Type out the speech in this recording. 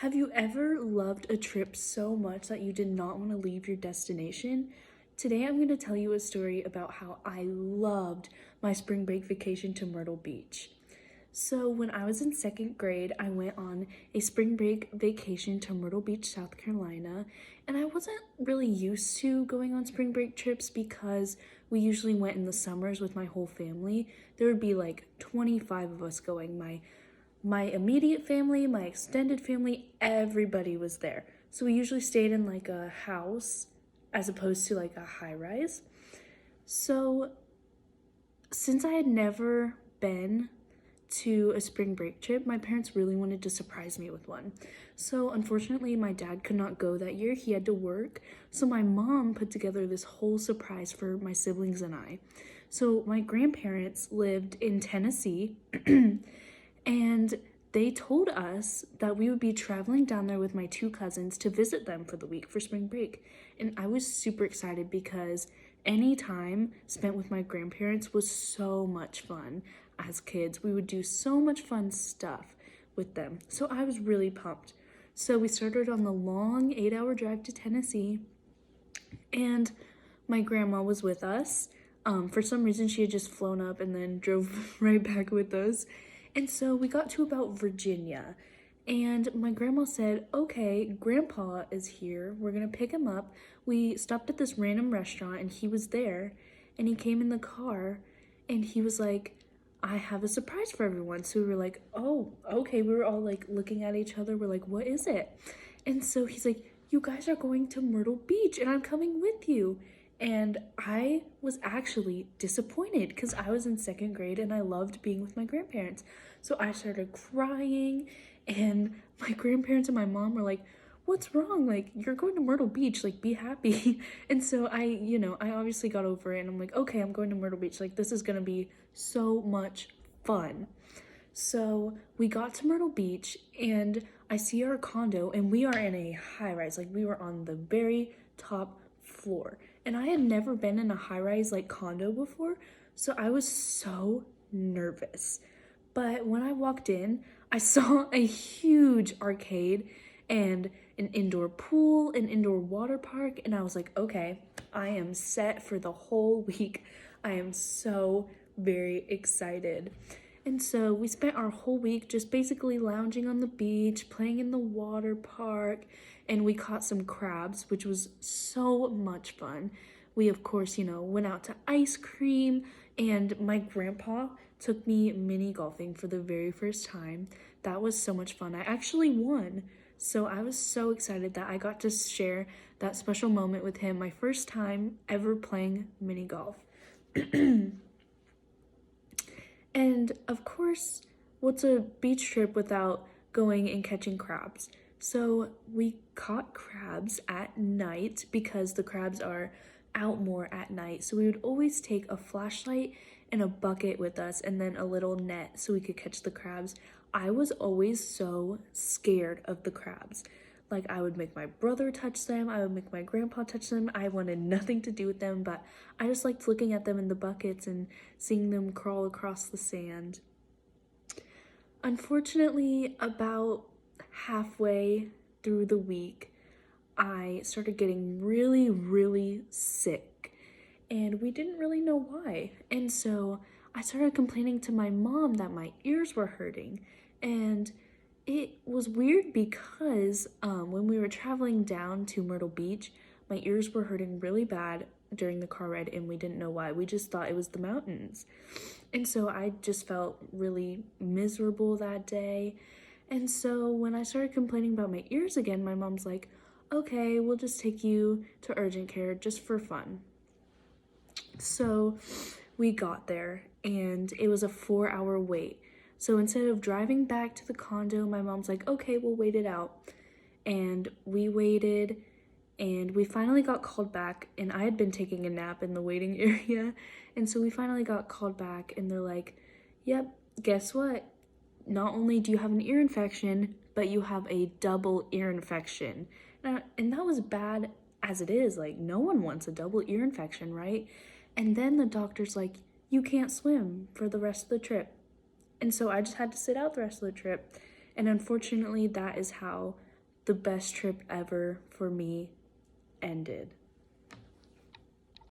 Have you ever loved a trip so much that you did not want to leave your destination? Today I'm going to tell you a story about how I loved my spring break vacation to Myrtle Beach. So, when I was in second grade, I went on a spring break vacation to Myrtle Beach, South Carolina, and I wasn't really used to going on spring break trips because we usually went in the summers with my whole family. There would be like 25 of us going. My immediate family, my extended family, everybody was there. So we usually stayed in like a house as opposed to like a high rise. So since I had never been to a spring break trip, my parents really wanted to surprise me with one. So unfortunately, my dad could not go that year. He had to work. So my mom put together this whole surprise for my siblings and I. So my grandparents lived in Tennessee and they told us that we would be traveling down there with my two cousins to visit them for the week for spring break. And I was super excited because any time spent with my grandparents was so much fun. As kids, we would do so much fun stuff with them. So I was really pumped. So we started on the long 8-hour drive to Tennessee, and my grandma was with us. For some reason, she had just flown up and then drove right back with us. And so we got to about Virginia, and my grandma said, okay, Grandpa is here. We're gonna pick him up. We stopped at this random restaurant, and he was there, and he came in the car, and he was like, I have a surprise for everyone. So we were like, oh, okay. We were all like looking at each other. We're like, what is it? And so he's like, you guys are going to Myrtle Beach and I'm coming with you. And I was actually disappointed because I was in second grade and I loved being with my grandparents. So I started crying, and my grandparents and my mom were like, what's wrong? Like, you're going to Myrtle Beach, like, be happy. And so I obviously got over it and I'm like, okay, I'm going to Myrtle Beach. Like, this is gonna be so much fun. So we got to Myrtle Beach and I see our condo, and we are in a high rise. Like, we were on the very top floor. And I had never been in a high rise like condo before. So I was so nervous. But when I walked in, I saw a huge arcade and an indoor pool, an indoor water park, and I was like, okay, I am set for the whole week. I am so very excited. And so we spent our whole week just basically lounging on the beach, playing in the water park, and we caught some crabs, which was so much fun. We, of course, went out to ice cream, and my grandpa took me mini golfing for the very first time. That was so much fun. I actually won. So I was so excited that I got to share that special moment with him, my first time ever playing mini golf. And of course, what's a beach trip without going and catching crabs? So we caught crabs at night because the crabs are out more at night. So we would always take a flashlight and a bucket with us and then a little net so we could catch the crabs. I was always so scared of the crabs. Like, I would make my brother touch them, I would make my grandpa touch them. I wanted nothing to do with them, but I just liked looking at them in the buckets and seeing them crawl across the sand. Unfortunately, about halfway through the week, I started getting really, really sick, and we didn't really know why. And so I started complaining to my mom that my ears were hurting, and it was weird because when we were traveling down to Myrtle Beach, my ears were hurting really bad during the car ride, and we didn't know why. We just thought it was the mountains. And so I just felt really miserable that day. And so when I started complaining about my ears again, my mom's like, okay, we'll just take you to urgent care just for fun. So we got there, and it was a 4-hour wait. So instead of driving back to the condo, my mom's like, okay, we'll wait it out. And we waited, and we finally got called back, and I had been taking a nap in the waiting area. And so we finally got called back, and they're like, yep, guess what? Not only do you have an ear infection, but you have a double ear infection. And that was bad as it is. Like, no one wants a double ear infection, right? And then the doctor's like, you can't swim for the rest of the trip. And so I just had to sit out the rest of the trip. And unfortunately, that is how the best trip ever for me ended.